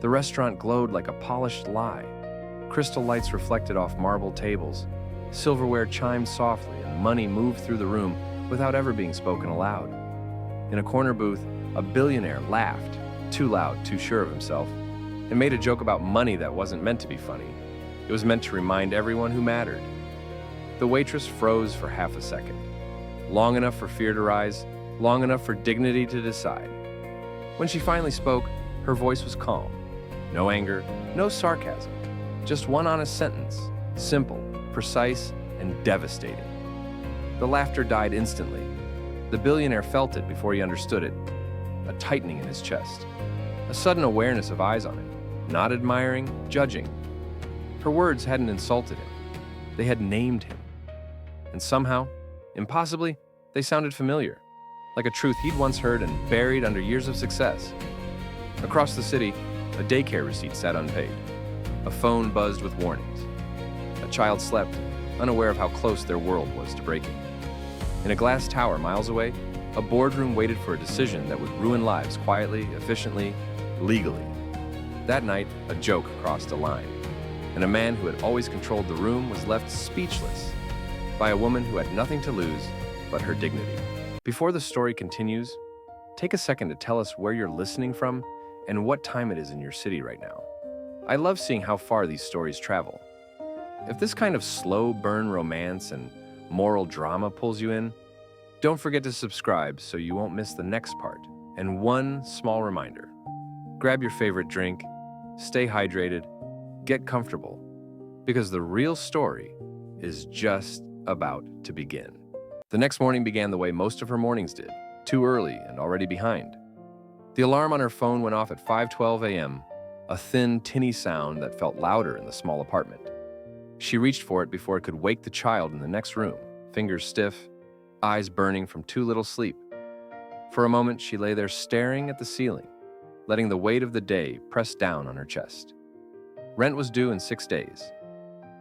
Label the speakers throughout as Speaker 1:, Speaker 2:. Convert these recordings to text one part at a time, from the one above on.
Speaker 1: The restaurant glowed like a polished lie. Crystal lights reflected off marble tables. Silverware chimed softly, and money moved through the room without ever being spoken aloud. In a corner booth, a billionaire laughed, too loud, too sure of himself, and made a joke about money that wasn't meant to be funny. It was meant to remind everyone who mattered. The waitress froze for half a second, long enough for fear to rise, long enough for dignity to decide. When she finally spoke, her voice was calm. No anger, no sarcasm, just one honest sentence, simple, precise, and devastating. The laughter died instantly. The billionaire felt it before he understood it, a tightening in his chest, a sudden awareness of eyes on him, not admiring, judging. Her words hadn't insulted him. They had named him. And somehow, impossibly, they sounded familiar, like a truth he'd once heard and buried under years of success. Across the city, a daycare receipt sat unpaid. A phone buzzed with warnings. A child slept, unaware of how close their world was to breaking. In a glass tower miles away, a boardroom waited for a decision that would ruin lives quietly, efficiently, legally. That night, a joke crossed a line, and a man who had always controlled the room was left speechless by a woman who had nothing to lose but her dignity. Before the story continues, take a second to tell us where you're listening from and what time it is in your city right now. I love seeing how far these stories travel. If this kind of slow burn romance and moral drama pulls you in, don't forget to subscribe so you won't miss the next part. And one small reminder, grab your favorite drink, stay hydrated, get comfortable, because the real story is just about to begin. The next morning began the way most of her mornings did, too early and already behind. The alarm on her phone went off at 5:12 a.m., a thin, tinny sound that felt louder in the small apartment. She reached for it before it could wake the child in the next room, fingers stiff, eyes burning from too little sleep. For a moment, she lay there staring at the ceiling, letting the weight of the day press down on her chest. Rent was due in 6 days.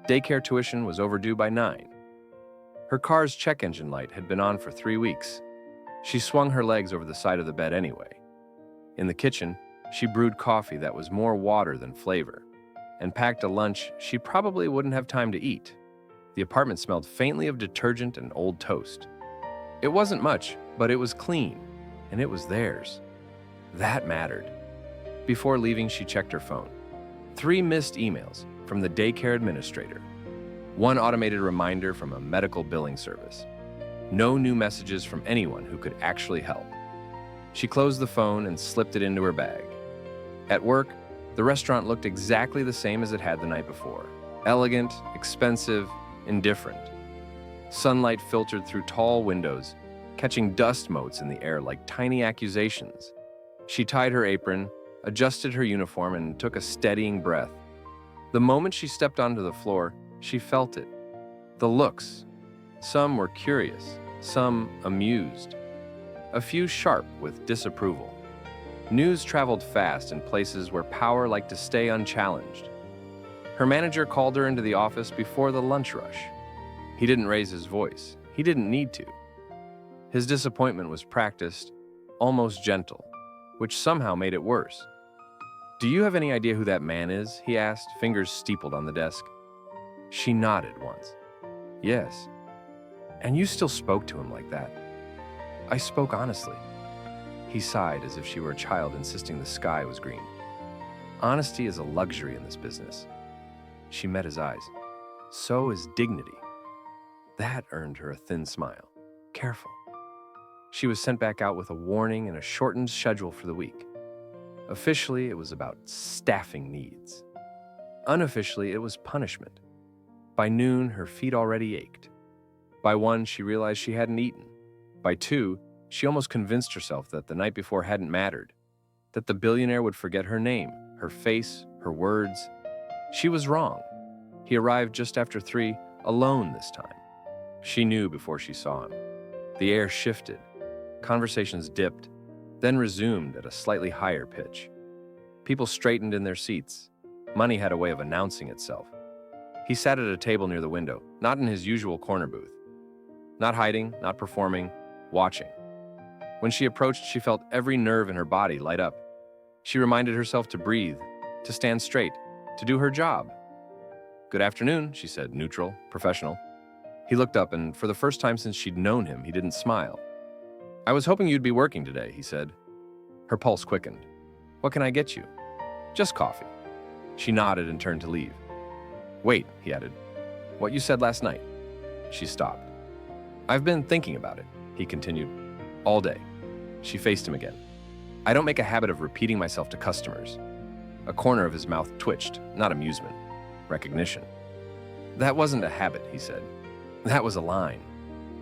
Speaker 1: Daycare tuition was overdue by 9. Her car's check engine light had been on for 3 weeks. She swung her legs over the side of the bed anyway. In the kitchen, she brewed coffee that was more water than flavor, and packed a lunch she probably wouldn't have time to eat. The apartment smelled faintly of detergent and old toast. It wasn't much, but it was clean, and it was theirs. That mattered. Before leaving, she checked her phone. 3 missed emails from the daycare administrator. 1 automated reminder from a medical billing service. No new messages from anyone who could actually help. She closed the phone and slipped it into her bag. At work, the restaurant looked exactly the same as it had the night before. Elegant, expensive, indifferent. Sunlight filtered through tall windows, catching dust motes in the air like tiny accusations. She tied her apron, adjusted her uniform, and took a steadying breath. The moment she stepped onto the floor, she felt it. The looks. Some were curious, some amused. A few sharp with disapproval. News traveled fast in places where power liked to stay unchallenged. Her manager called her into the office before the lunch rush. He didn't raise his voice. He didn't need to. His disappointment was practiced, almost gentle, which somehow made it worse. "Do you have any idea who that man is?" he asked, fingers steepled on the desk. She nodded once. "Yes." "And you still spoke to him like that?" "I spoke honestly." He sighed as if she were a child insisting the sky was green. "Honesty is a luxury in this business." She met his eyes. "So is dignity." That earned her a thin smile. Careful. She was sent back out with a warning and a shortened schedule for the week. Officially, it was about staffing needs. Unofficially, it was punishment. By noon, her feet already ached. By 1, she realized she hadn't eaten. By 2, she almost convinced herself that the night before hadn't mattered, that the billionaire would forget her name, her face, her words. She was wrong. He arrived just after 3, alone this time. She knew before she saw him. The air shifted. Conversations dipped, then resumed at a slightly higher pitch. People straightened in their seats. Money had a way of announcing itself. He sat at a table near the window, not in his usual corner booth. Not hiding, not performing, watching. When she approached, she felt every nerve in her body light up. She reminded herself to breathe, to stand straight, to do her job. "Good afternoon," she said, neutral, professional. He looked up, and for the first time since she'd known him, he didn't smile. "I was hoping you'd be working today," he said. Her pulse quickened. "What can I get you?" "Just coffee." She nodded and turned to leave. "Wait," he added. "What you said last night." She stopped. "I've been thinking about it," he continued, "all day." She faced him again. "I don't make a habit of repeating myself to customers." A corner of his mouth twitched, not amusement, recognition. "That wasn't a habit," he said. "That was a line."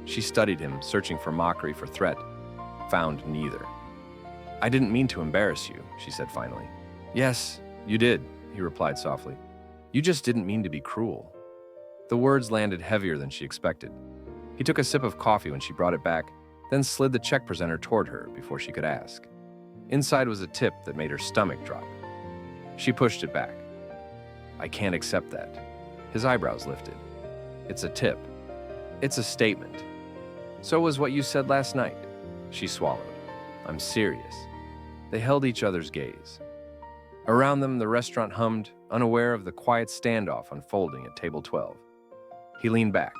Speaker 1: She studied him, searching for mockery, for threat. Found neither. "I didn't mean to embarrass you," she said finally. "Yes, you did," he replied softly. "You just didn't mean to be cruel." The words landed heavier than she expected. He took a sip of coffee when she brought it back, then slid the check presenter toward her before she could ask. Inside was a tip that made her stomach drop. She pushed it back. "I can't accept that." His eyebrows lifted. "It's a tip. It's a statement." "So was what you said last night." She swallowed. "I'm serious." They held each other's gaze. Around them, the restaurant hummed, unaware of the quiet standoff unfolding at table 12. He leaned back.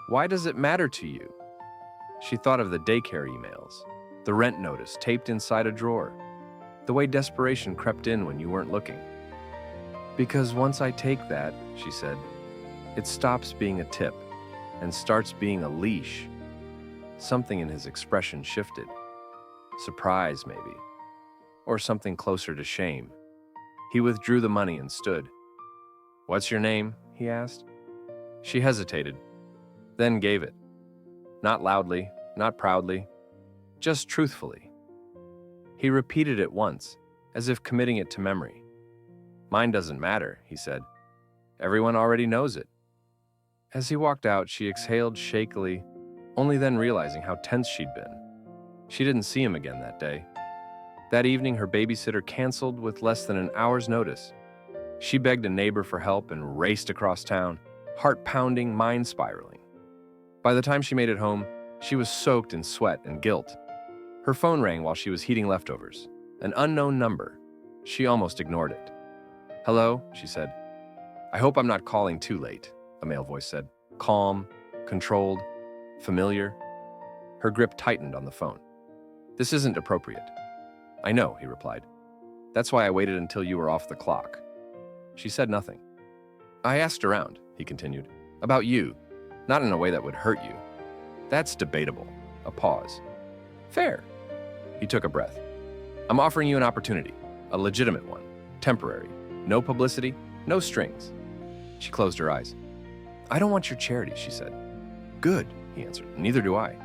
Speaker 1: "Why does it matter to you?" She thought of the daycare emails, the rent notice taped inside a drawer, the way desperation crept in when you weren't looking. "Because once I take that," she said, "it stops being a tip and starts being a leash." Something in his expression shifted. Surprise, maybe. Or something closer to shame. He withdrew the money and stood. "What's your name?" he asked. She hesitated, then gave it. Not loudly, not proudly, just truthfully. He repeated it once, as if committing it to memory. "Mine doesn't matter," he said. "Everyone already knows it." As he walked out, she exhaled shakily, only then realizing how tense she'd been. She didn't see him again that day. That evening, her babysitter canceled with less than an hour's notice. She begged a neighbor for help and raced across town, heart pounding, mind spiraling. By the time she made it home, she was soaked in sweat and guilt. Her phone rang while she was heating leftovers. An unknown number. She almost ignored it. "Hello," she said. "I hope I'm not calling too late," a male voice said. Calm, controlled, familiar. Her grip tightened on the phone. "This isn't appropriate." "I know," he replied. "That's why I waited until you were off the clock." She said nothing. "I asked around," he continued, "about you, not in a way that would hurt you." "That's debatable." A pause. "Fair." He took a breath. "I'm offering you an opportunity, a legitimate one, temporary. No publicity, no strings." She closed her eyes. "I don't want your charity," she said. "Good," he answered. "Neither do I."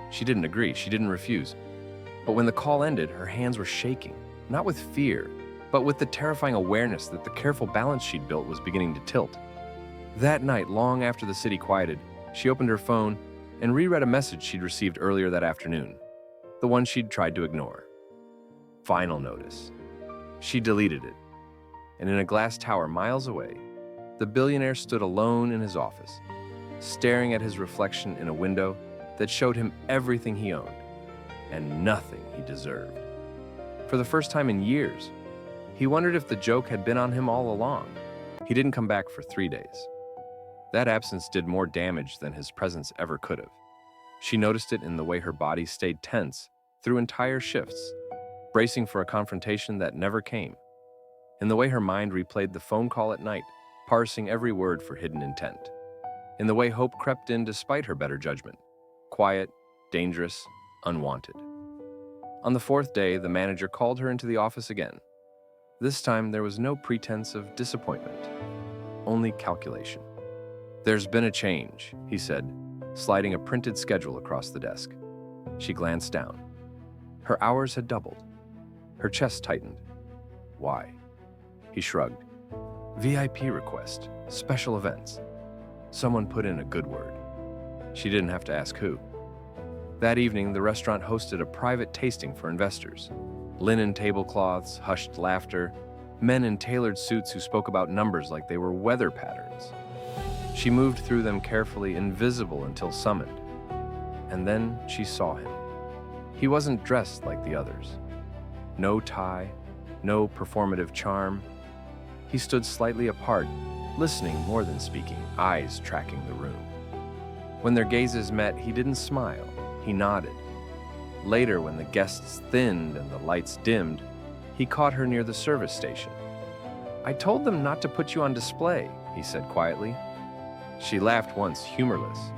Speaker 1: She didn't agree. She didn't refuse. But when the call ended, her hands were shaking, not with fear, but with the terrifying awareness that the careful balance she'd built was beginning to tilt. That night, long after the city quieted, she opened her phone and reread a message she'd received earlier that afternoon, the one she'd tried to ignore. Final notice. She deleted it, and in a glass tower miles away, the billionaire stood alone in his office, staring at his reflection in a window that showed him everything he owned and nothing he deserved. For the first time in years, he wondered if the joke had been on him all along. He didn't come back for 3 days. That absence did more damage than his presence ever could have. She noticed it in the way her body stayed tense through entire shifts, bracing for a confrontation that never came, in the way her mind replayed the phone call at night, parsing every word for hidden intent, in the way hope crept in despite her better judgment, quiet, dangerous, unwanted. On the 4th day, the manager called her into the office again. This time, there was no pretense of disappointment, only calculation. "There's been a change," he said, sliding a printed schedule across the desk. She glanced down. Her hours had doubled. Her chest tightened. "Why?" He shrugged. "VIP request, special events." Someone put in a good word. She didn't have to ask who. That evening, the restaurant hosted a private tasting for investors. Linen tablecloths, hushed laughter, men in tailored suits who spoke about numbers like they were weather patterns. She moved through them carefully, invisible until summoned. And then she saw him. He wasn't dressed like the others. No tie, no performative charm, He stood slightly apart, listening more than speaking, eyes tracking the room. When their gazes met, he didn't smile, he nodded. Later, when the guests thinned and the lights dimmed, he caught her near the service station. "I told them not to put you on display," he said quietly. She laughed once, humorless.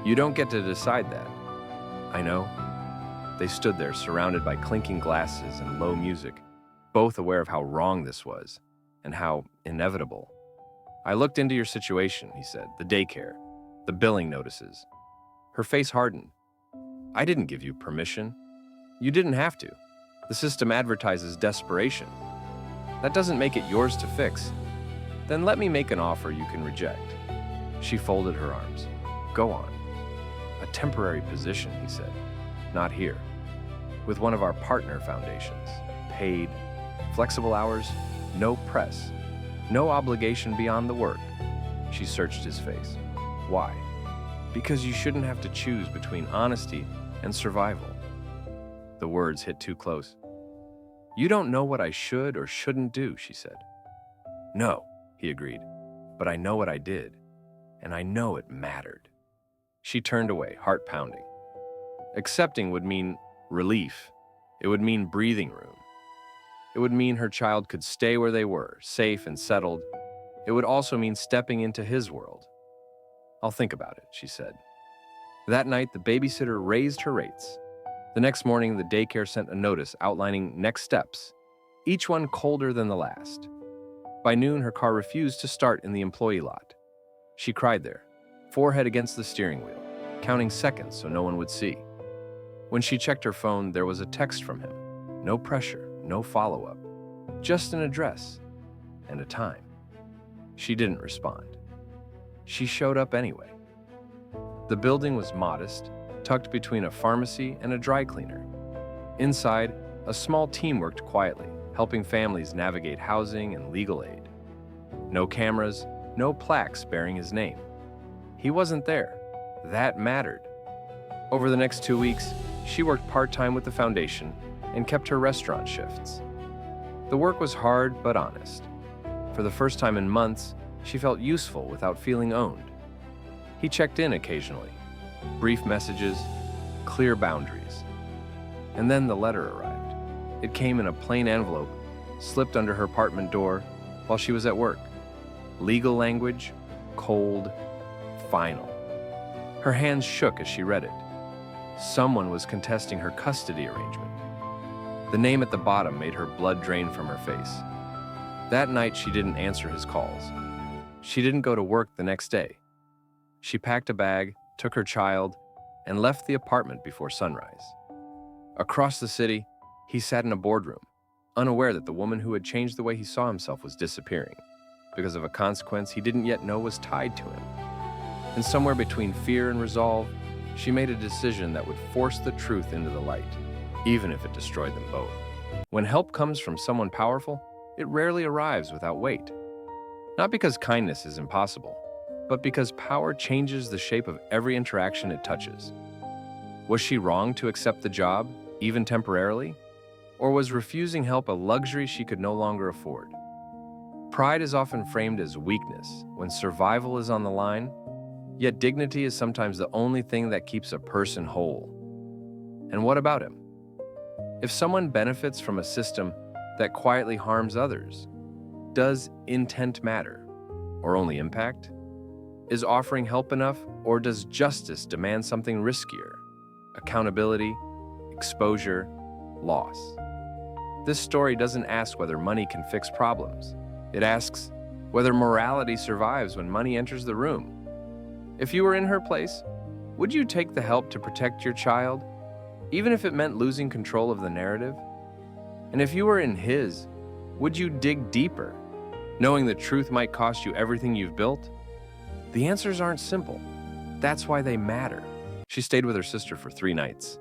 Speaker 1: "You don't get to decide that." "I know." They stood there, surrounded by clinking glasses and low music, both aware of how wrong this was, and how inevitable. "I looked into your situation," he said, "the daycare, the billing notices." Her face hardened. "I didn't give you permission. You didn't have to. The system advertises desperation. That doesn't make it yours to fix. Then let me make an offer you can reject." She folded her arms. "Go on." "A temporary position," he said. "Not here. With one of our partner foundations. Paid, flexible hours, no press, no obligation beyond the work." She searched his face. "Why?" "Because you shouldn't have to choose between honesty and survival." The words hit too close. "You don't know what I should or shouldn't do," she said. "No," he agreed, "but I know what I did, and I know it mattered." She turned away, heart pounding. Accepting would mean relief. It would mean breathing room. It would mean her child could stay where they were, safe and settled. It would also mean stepping into his world. "I'll think about it," she said. That night, the babysitter raised her rates. The next morning, the daycare sent a notice outlining next steps, each one colder than the last. By noon, her car refused to start in the employee lot. She cried there, forehead against the steering wheel, counting seconds so no one would see. When she checked her phone, there was a text from him. No pressure, no follow-up, just an address and a time. She didn't respond. She showed up anyway. The building was modest, tucked between a pharmacy and a dry cleaner. Inside, a small team worked quietly, helping families navigate housing and legal aid. No cameras, no plaques bearing his name. He wasn't there. That mattered. Over the next 2 weeks, she worked part-time with the foundation and kept her restaurant shifts. The work was hard but honest. For the first time in months, she felt useful without feeling owned. He checked in occasionally, brief messages, clear boundaries. And then the letter arrived. It came in a plain envelope, slipped under her apartment door while she was at work. Legal language, cold, final. Her hands shook as she read it. Someone was contesting her custody arrangement. The name at the bottom made her blood drain from her face. That night, she didn't answer his calls. She didn't go to work the next day. She packed a bag, took her child, and left the apartment before sunrise. Across the city, he sat in a boardroom, unaware that the woman who had changed the way he saw himself was disappearing, because of a consequence he didn't yet know was tied to him. And somewhere between fear and resolve, she made a decision that would force the truth into the light, even if it destroyed them both. When help comes from someone powerful, it rarely arrives without weight. Not because kindness is impossible, but because power changes the shape of every interaction it touches. Was she wrong to accept the job, even temporarily? Or was refusing help a luxury she could no longer afford? Pride is often framed as weakness when survival is on the line, yet dignity is sometimes the only thing that keeps a person whole. And what about him? If someone benefits from a system that quietly harms others, does intent matter, or only impact? Is offering help enough, or does justice demand something riskier? Accountability, exposure, loss. This story doesn't ask whether money can fix problems. It asks whether morality survives when money enters the room. If you were in her place, would you take the help to protect your child, even if it meant losing control of the narrative? And if you were in his, would you dig deeper, knowing the truth might cost you everything you've built? The answers aren't simple. That's why they matter. She stayed with her sister for 3 nights.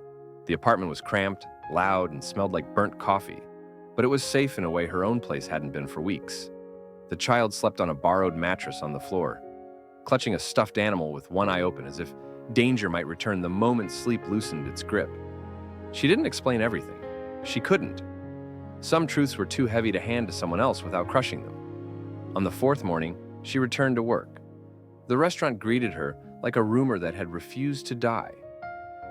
Speaker 1: The apartment was cramped, loud, and smelled like burnt coffee, but it was safe in a way her own place hadn't been for weeks. The child slept on a borrowed mattress on the floor, clutching a stuffed animal with one eye open as if danger might return the moment sleep loosened its grip. She didn't explain everything. She couldn't. Some truths were too heavy to hand to someone else without crushing them. On the fourth morning, she returned to work. The restaurant greeted her like a rumor that had refused to die.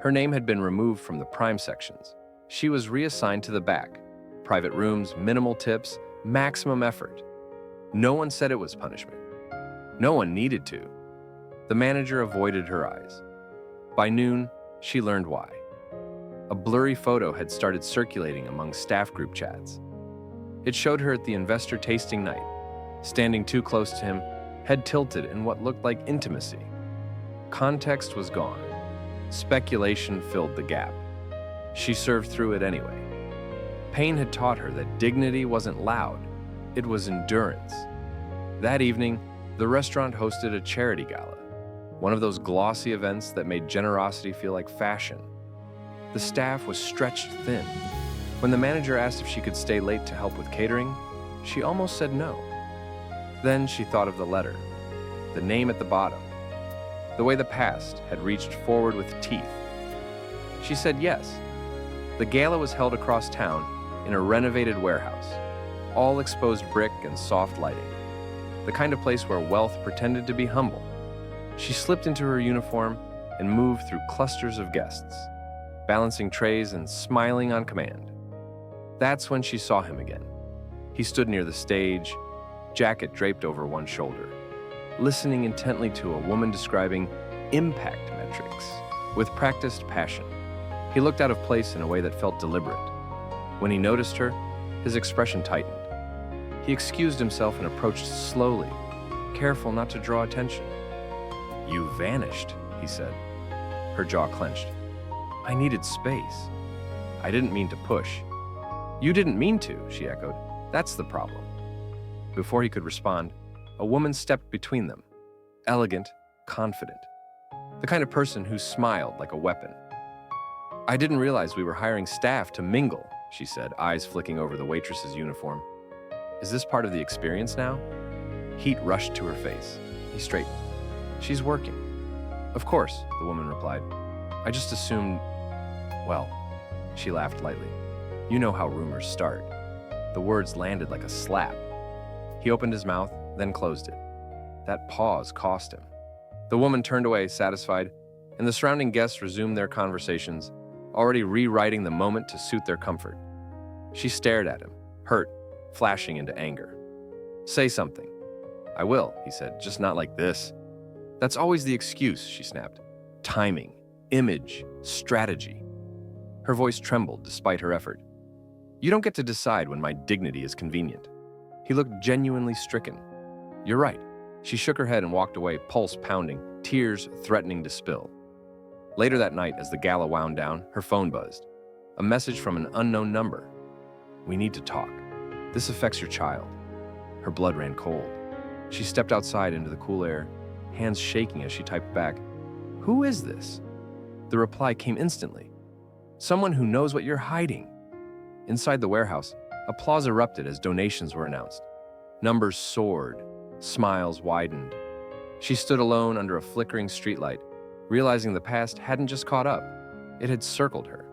Speaker 1: Her name had been removed from the prime sections. She was reassigned to the back. Private rooms, minimal tips, maximum effort. No one said it was punishment. No one needed to. The manager avoided her eyes. By noon, she learned why. A blurry photo had started circulating among staff group chats. It showed her at the investor tasting night, standing too close to him, head tilted in what looked like intimacy. Context was gone. Speculation filled the gap. She served through it anyway. Pain had taught her that dignity wasn't loud, it was endurance. That evening, the restaurant hosted a charity gala, one of those glossy events that made generosity feel like fashion. The staff was stretched thin. When the manager asked if she could stay late to help with catering, she almost said no. Then she thought of the letter, the name at the bottom, the way the past had reached forward with teeth. She said yes. The gala was held across town in a renovated warehouse, all exposed brick and soft lighting, the kind of place where wealth pretended to be humble. She slipped into her uniform and moved through clusters of guests, balancing trays and smiling on command. That's when she saw him again. He stood near the stage, jacket draped over one shoulder, listening intently to a woman describing impact metrics with practiced passion. He looked out of place in a way that felt deliberate. When he noticed her, his expression tightened. He excused himself and approached slowly, careful not to draw attention. "You vanished," he said. Her jaw clenched. "I needed space. I didn't mean to push." "You didn't mean to," she echoed. "That's the problem." Before he could respond, a woman stepped between them, elegant, confident, the kind of person who smiled like a weapon. "I didn't realize we were hiring staff to mingle," she said, eyes flicking over the waitress's uniform. "Is this part of the experience now?" Heat rushed to her face. He straightened. "She's working." "Of course," the woman replied. "I just assumed, well," she laughed lightly. "You know how rumors start." The words landed like a slap. He opened his mouth, then closed it. That pause cost him. The woman turned away, satisfied, and the surrounding guests resumed their conversations, already rewriting the moment to suit their comfort. She stared at him, hurt, flashing into anger. "Say something." "I will," he said, "just not like this." "That's always the excuse," she snapped. "Timing, image, strategy." Her voice trembled despite her effort. "You don't get to decide when my dignity is convenient." He looked genuinely stricken. "You're right." She shook her head and walked away, pulse pounding, tears threatening to spill. Later that night, as the gala wound down, her phone buzzed. A message from an unknown number. "We need to talk. This affects your child." Her blood ran cold. She stepped outside into the cool air, hands shaking as she typed back, "Who is this?" The reply came instantly. "Someone who knows what you're hiding." Inside the warehouse, applause erupted as donations were announced. Numbers soared, smiles widened. She stood alone under a flickering streetlight, realizing the past hadn't just caught up, it had circled her.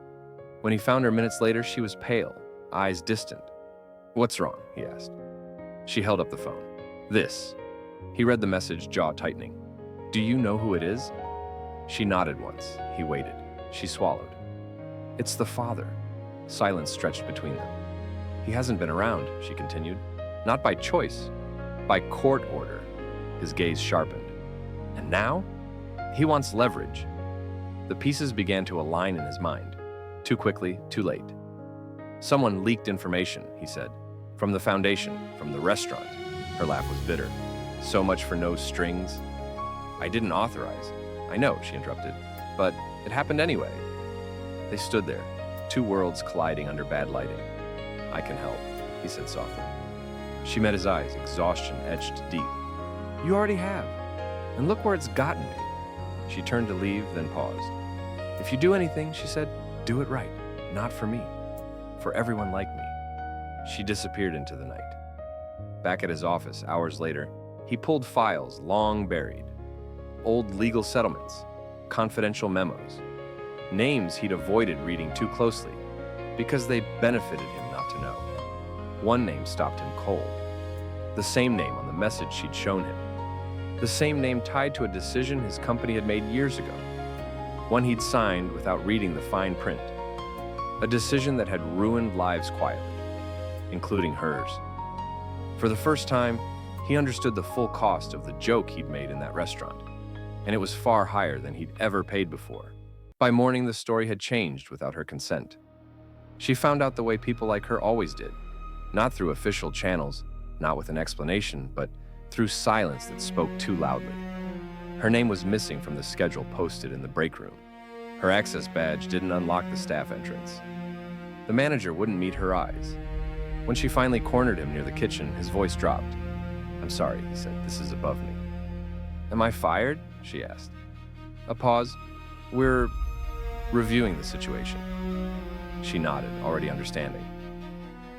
Speaker 1: When he found her minutes later, she was pale, eyes distant. "What's wrong?" he asked. She held up the phone. "This." He read the message, jaw tightening. "Do you know who it is?" She nodded once. He waited. She swallowed. "It's the father." Silence stretched between them. "He hasn't been around," she continued. "Not by choice, by court order." His gaze sharpened. "And now? He wants leverage." The pieces began to align in his mind. Too quickly, too late. "Someone leaked information," he said. "From the foundation, from the restaurant." Her laugh was bitter. "So much for no strings." "I didn't authorize." "I know," she interrupted. "But it happened anyway." They stood there, two worlds colliding under bad lighting. "I can help," he said softly. She met his eyes, exhaustion etched deep. "You already have. And look where it's gotten me." She turned to leave, then paused. "If you do anything," she said, "do it right. Not for me. For everyone like me." She disappeared into the night. Back at his office, hours later, he pulled files long buried. Old legal settlements, confidential memos, names he'd avoided reading too closely because they benefited him not to know. One name stopped him cold. The same name on the message she'd shown him. The same name tied to a decision his company had made years ago. One he'd signed without reading the fine print. A decision that had ruined lives quietly, including hers. For the first time, he understood the full cost of the joke he'd made in that restaurant, and it was far higher than he'd ever paid before. By morning, the story had changed without her consent. She found out the way people like her always did, not through official channels, not with an explanation, but through silence that spoke too loudly. Her name was missing from the schedule posted in the break room. Her access badge didn't unlock the staff entrance. The manager wouldn't meet her eyes. When she finally cornered him near the kitchen, his voice dropped. "I'm sorry," he said, "this is above me." "Am I fired?" she asked. A pause. "We're reviewing the situation." She nodded, already understanding.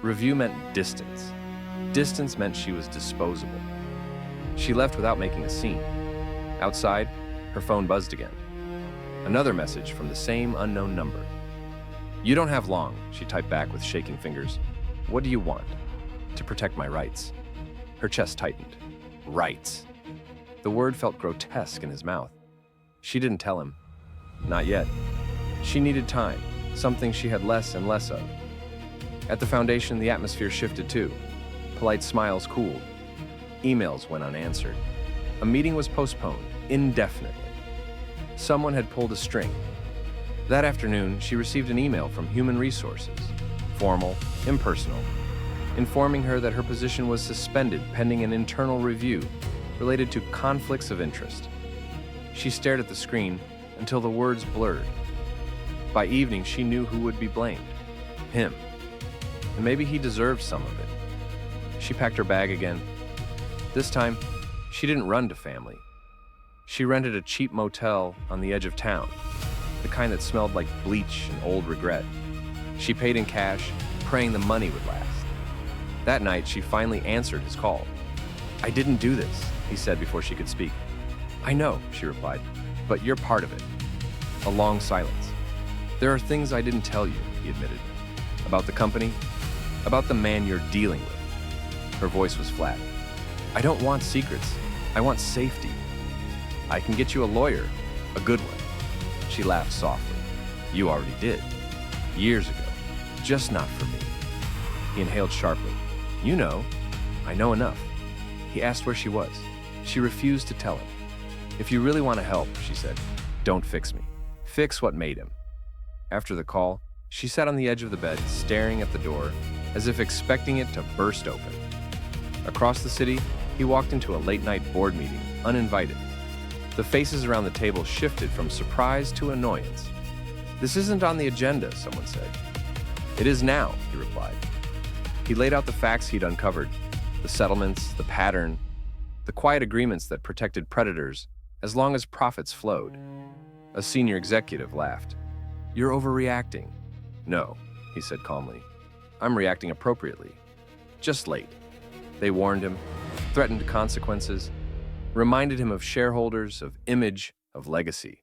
Speaker 1: Review meant distance. Distance meant she was disposable. She left without making a scene. Outside, her phone buzzed again. Another message from the same unknown number. "You don't have long," she typed back with shaking fingers. "What do you want?" "To protect my rights." Her chest tightened. Rights. The word felt grotesque in his mouth. She didn't tell him. Not yet. She needed time, something she had less and less of. At the foundation, the atmosphere shifted too. Polite smiles cooled. Emails went unanswered. A meeting was postponed, indefinitely. Someone had pulled a string. That afternoon, she received an email from Human Resources, formal, impersonal, informing her that her position was suspended pending an internal review related to conflicts of interest. She stared at the screen until the words blurred. By evening, she knew who would be blamed. Him. And maybe he deserved some of it. She packed her bag again. This time, she didn't run to family. She rented a cheap motel on the edge of town, the kind that smelled like bleach and old regret. She paid in cash, praying the money would last. That night, she finally answered his call. "I didn't do this," he said before she could speak. "I know," she replied, "but you're part of it." A long silence. "There are things I didn't tell you," he admitted. "About the company, about the man you're dealing with." Her voice was flat. "I don't want secrets. I want safety. I can get you a lawyer, a good one." She laughed softly. "You already did. Years ago. Just not for me." He inhaled sharply. "You know. I know enough." He asked where she was. She refused to tell him. "If you really want to help," she said, "don't fix me. Fix what made him." After the call, she sat on the edge of the bed, staring at the door, as if expecting it to burst open. Across the city, he walked into a late-night board meeting, uninvited. The faces around the table shifted from surprise to annoyance. "This isn't on the agenda," someone said. "It is now," he replied. He laid out the facts he'd uncovered, the settlements, the pattern, the quiet agreements that protected predators as long as profits flowed. A senior executive laughed. "You're overreacting." "No," he said calmly. "I'm reacting appropriately. Just late." They warned him, threatened consequences, reminded him of shareholders, of image, of legacy.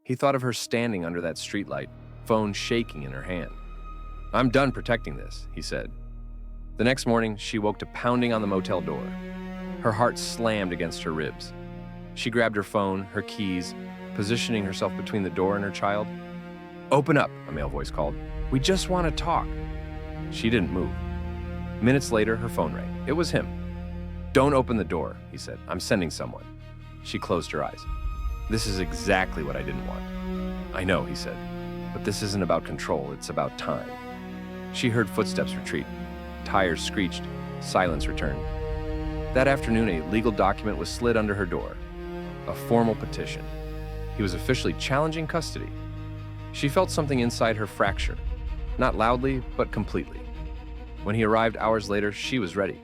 Speaker 1: He thought of her standing under that streetlight, phone shaking in her hand. "I'm done protecting this," he said. The next morning, she woke to pounding on the motel door. Her heart slammed against her ribs. She grabbed her phone, her keys, positioning herself between the door and her child. "Open up," a male voice called. "We just want to talk." She didn't move. Minutes later, her phone rang. It was him. "Don't open the door," he said. "I'm sending someone." She closed her eyes. "This is exactly what I didn't want." "I know," he said, "but this isn't about control, it's about time." She heard footsteps retreat. Tires screeched. Silence returned. That afternoon, a legal document was slid under her door. A formal petition. He was officially challenging custody. She felt something inside her fracture. Not loudly, but completely. When he arrived hours later, she was ready.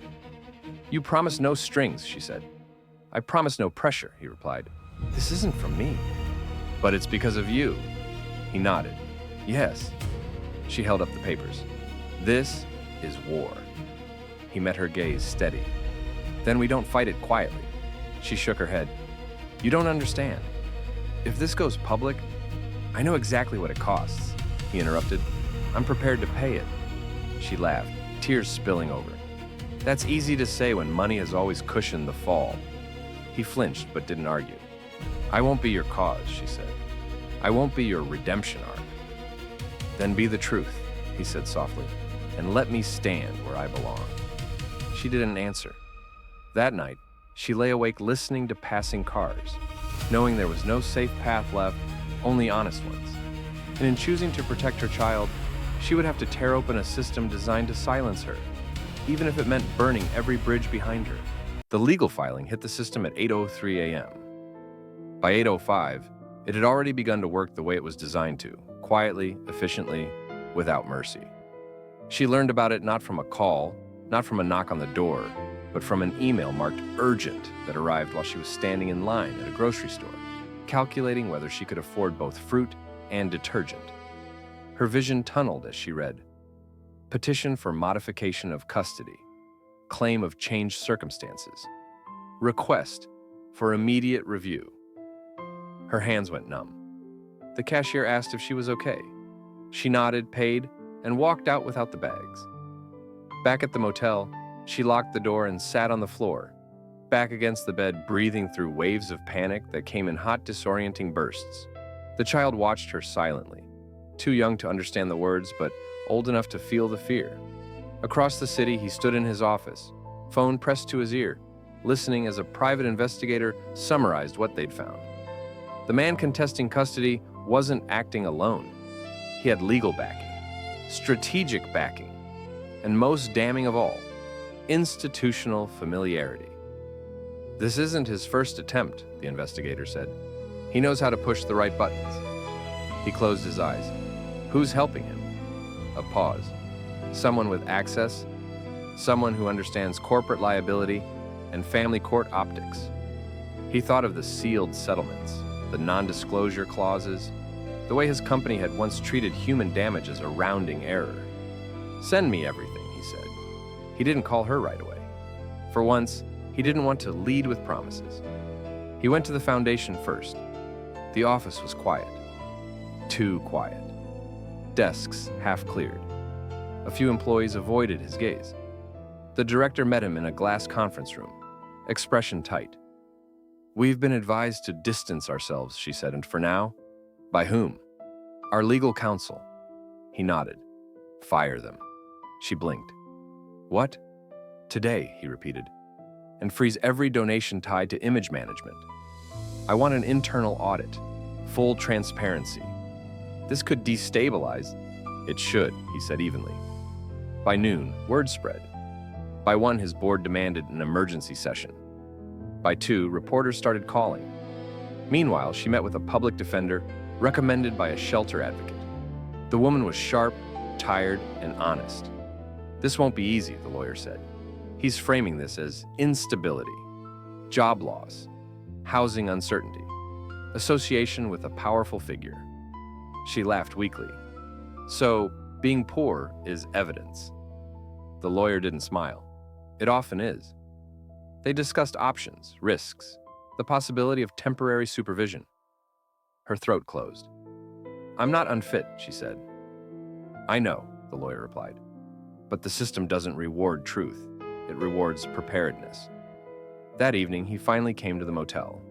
Speaker 1: "You promised no strings," she said. "I promised no pressure," he replied. "This isn't from me." "But it's because of you." He nodded. "Yes." She held up the papers. "This is war." He met her gaze steady. "Then we don't fight it quietly." She shook her head. "You don't understand. If this goes public, I know exactly what it costs." He interrupted. "I'm prepared to pay it." She laughed, tears spilling over. That's easy to say when money has always cushioned the fall. He flinched but didn't argue. I won't be your cause, she said. I won't be your redemption arc. Then be the truth, he said softly, and let me stand where I belong. She didn't answer. That night, she lay awake listening to passing cars, knowing there was no safe path left, only honest ones. And in choosing to protect her child, she would have to tear open a system designed to silence her, even if it meant burning every bridge behind her. The legal filing hit the system at 8:03 a.m. By 8:05, it had already begun to work the way it was designed to, quietly, efficiently, without mercy. She learned about it not from a call, not from a knock on the door, but from an email marked urgent that arrived while she was standing in line at a grocery store, calculating whether she could afford both fruit and detergent. Her vision tunneled as she read, petition for modification of custody, claim of changed circumstances, request for immediate review. Her hands went numb. The cashier asked if she was okay. She nodded, paid, and walked out without the bags. Back at the motel, she locked the door and sat on the floor, back against the bed, breathing through waves of panic that came in hot, disorienting bursts. The child watched her silently, too young to understand the words, but old enough to feel the fear. Across the city, he stood in his office, phone pressed to his ear, listening as a private investigator summarized what they'd found. The man contesting custody wasn't acting alone. He had legal backing, strategic backing, and most damning of all, institutional familiarity. This isn't his first attempt, the investigator said. He knows how to push the right buttons. He closed his eyes. Who's helping him? A pause. Someone with access, someone who understands corporate liability and family court optics. He thought of the sealed settlements, the non-disclosure clauses, the way his company had once treated human damage as a rounding error. Send me everything, he said. He didn't call her right away. For once, he didn't want to lead with promises. He went to the foundation first. The office was quiet. Too quiet. Desks half cleared. A few employees avoided his gaze. The director met him in a glass conference room, expression tight. We've been advised to distance ourselves, she said, and for now, by whom? Our legal counsel. He nodded. Fire them. She blinked. What? Today, he repeated, and freeze every donation tied to image management. I want an internal audit, full transparency. This could destabilize. It should, he said evenly. By noon, word spread. By 1, his board demanded an emergency session. By 2, reporters started calling. Meanwhile, she met with a public defender recommended by a shelter advocate. The woman was sharp, tired, and honest. This won't be easy, the lawyer said. He's framing this as instability, job loss, housing uncertainty, association with a powerful figure. She laughed weakly. So, being poor is evidence. The lawyer didn't smile. It often is. They discussed options, risks, the possibility of temporary supervision. Her throat closed. I'm not unfit, she said. I know, the lawyer replied. But the system doesn't reward truth. It rewards preparedness. That evening, he finally came to the motel.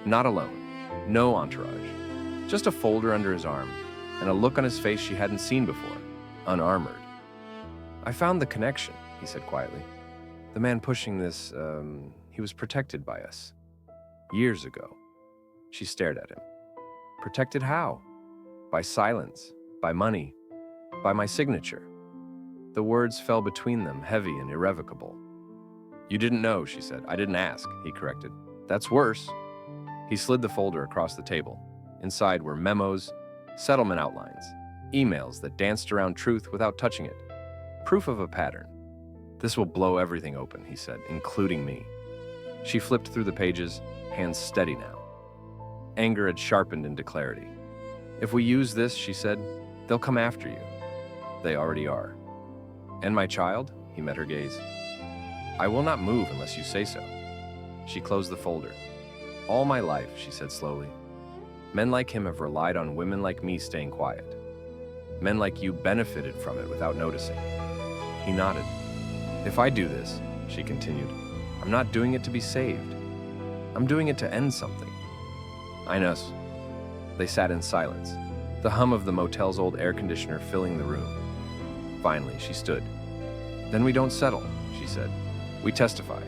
Speaker 1: Not alone, no entourage. Just a folder under his arm and a look on his face she hadn't seen before, unarmored. I found the connection, he said quietly. The man pushing this, he was protected by us. Years ago. She stared at him. Protected how? By silence, by money, by my signature. The words fell between them, heavy and irrevocable. You didn't know, she said. I didn't ask, he corrected. That's worse. He slid the folder across the table. Inside were memos, settlement outlines, emails that danced around truth without touching it. Proof of a pattern. This will blow everything open, he said, including me. She flipped through the pages, hands steady now. Anger had sharpened into clarity. If we use this, she said, they'll come after you. They already are. And my child? He met her gaze. I will not move unless you say so. She closed the folder. All my life, she said slowly, men like him have relied on women like me staying quiet. Men like you benefited from it without noticing. He nodded. If I do this, she continued. I'm not doing it to be saved. I'm doing it to end something. I know. They sat in silence, the hum of the motel's old air conditioner filling the room. Finally, she stood. Then we don't settle, she said. We testify.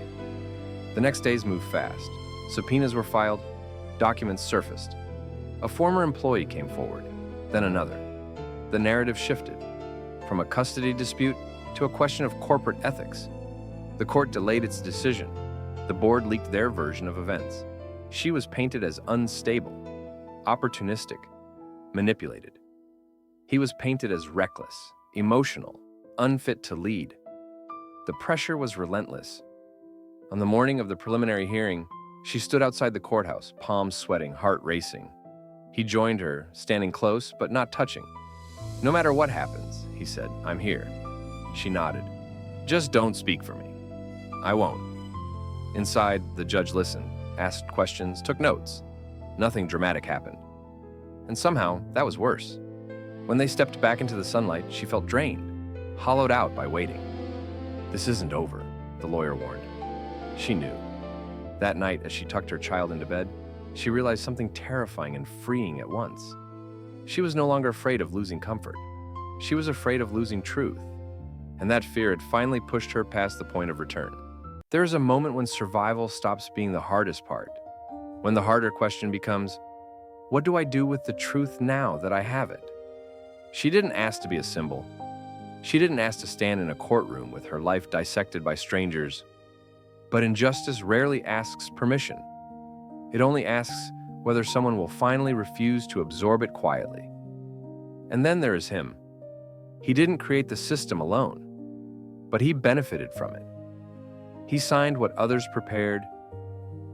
Speaker 1: The next days moved fast. Subpoenas were filed, documents surfaced. A former employee came forward, then another. The narrative shifted, from a custody dispute to a question of corporate ethics. The court delayed its decision. The board leaked their version of events. She was painted as unstable, opportunistic, manipulated. He was painted as reckless, emotional, unfit to lead. The pressure was relentless. On the morning of the preliminary hearing, she stood outside the courthouse, palms sweating, heart racing. He joined her, standing close but not touching. No matter what happens, he said, I'm here. She nodded. Just don't speak for me. I won't. Inside, the judge listened, asked questions, took notes. Nothing dramatic happened. And somehow, that was worse. When they stepped back into the sunlight, she felt drained, hollowed out by waiting. This isn't over, the lawyer warned. She knew. That night, as she tucked her child into bed, she realized something terrifying and freeing at once. She was no longer afraid of losing comfort. She was afraid of losing truth. And that fear had finally pushed her past the point of return. There is a moment when survival stops being the hardest part, when the harder question becomes, what do I do with the truth now that I have it? She didn't ask to be a symbol. She didn't ask to stand in a courtroom with her life dissected by strangers. But injustice rarely asks permission. It only asks whether someone will finally refuse to absorb it quietly. And then there is him. He didn't create the system alone, but he benefited from it. He signed what others prepared.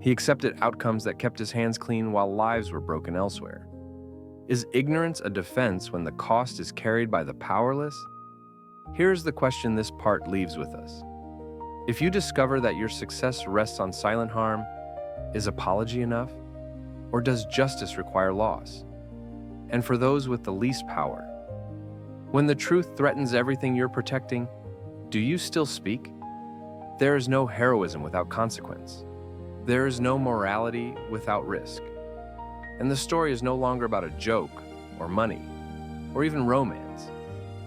Speaker 1: He accepted outcomes that kept his hands clean while lives were broken elsewhere. Is ignorance a defense when the cost is carried by the powerless? Here's the question this part leaves with us. If you discover that your success rests on silent harm, is apology enough? Or does justice require loss? And for those with the least power, when the truth threatens everything you're protecting, do you still speak? There is no heroism without consequence. There is no morality without risk. And the story is no longer about a joke or money or even romance.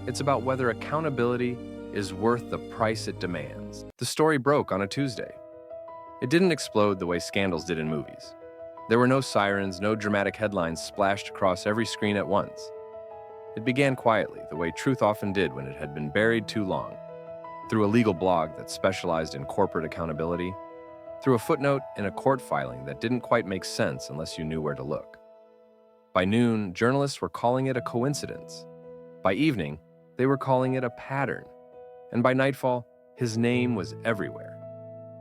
Speaker 1: It's about whether accountability is worth the price it demands. The story broke on a Tuesday. It didn't explode the way scandals did in movies. There were no sirens, no dramatic headlines splashed across every screen at once. It began quietly, the way truth often did when it had been buried too long. Through a legal blog that specialized in corporate accountability, through a footnote in a court filing that didn't quite make sense unless you knew where to look. By noon, journalists were calling it a coincidence. By evening, they were calling it a pattern. And by nightfall, his name was everywhere.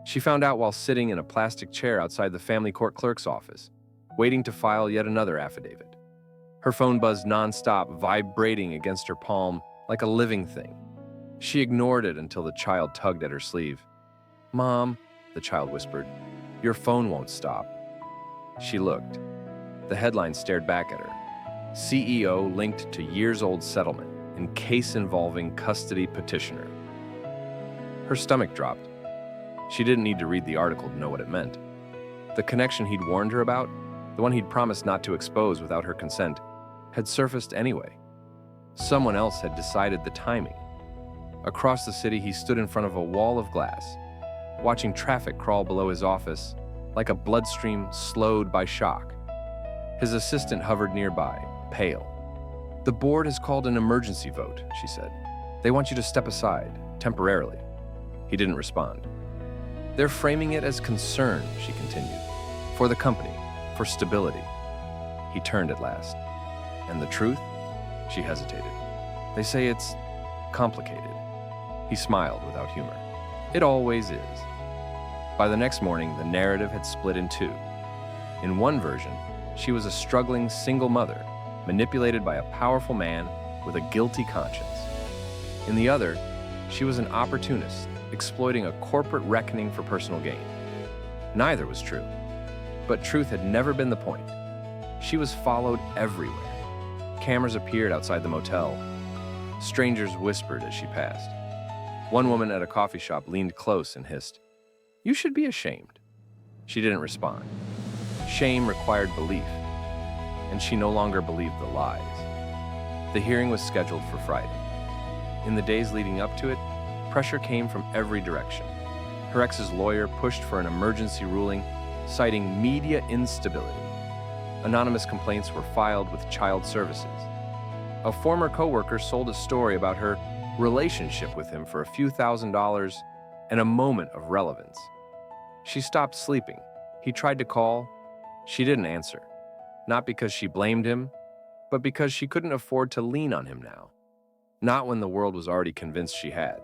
Speaker 1: She found out while sitting in a plastic chair outside the family court clerk's office, waiting to file yet another affidavit. Her phone buzzed nonstop, vibrating against her palm like a living thing. She ignored it until the child tugged at her sleeve. "Mom," the child whispered, "your phone won't stop." She looked. The headline stared back at her. CEO linked to years-old settlement in case involving custody petitioner. Her stomach dropped. She didn't need to read the article to know what it meant. The connection he'd warned her about, the one he'd promised not to expose without her consent, had surfaced anyway. Someone else had decided the timing. Across the city, he stood in front of a wall of glass, watching traffic crawl below his office like a bloodstream slowed by shock. His assistant hovered nearby, pale. "The board has called an emergency vote," she said. "They want you to step aside, temporarily." He didn't respond. "They're framing it as concern," she continued, "for the company, for stability." He turned at last. "And the truth?" She hesitated. "They say it's complicated." He smiled without humor. "It always is." By the next morning, the narrative had split in two. In one version, she was a struggling single mother, manipulated by a powerful man with a guilty conscience. In the other, she was an opportunist, exploiting a corporate reckoning for personal gain. Neither was true. But truth had never been the point. She was followed everywhere. Cameras appeared outside the motel. Strangers whispered as she passed. One woman at a coffee shop leaned close and hissed, "You should be ashamed." She didn't respond. Shame required belief, and she no longer believed the lies. The hearing was scheduled for Friday. In the days leading up to it, pressure came from every direction. Her ex's lawyer pushed for an emergency ruling, citing media instability. Anonymous complaints were filed with child services. A former coworker sold a story about her relationship with him for a few $1,000s and a moment of relevance. She stopped sleeping. He tried to call. She didn't answer. Not because she blamed him, but because she couldn't afford to lean on him now. Not when the world was already convinced she had.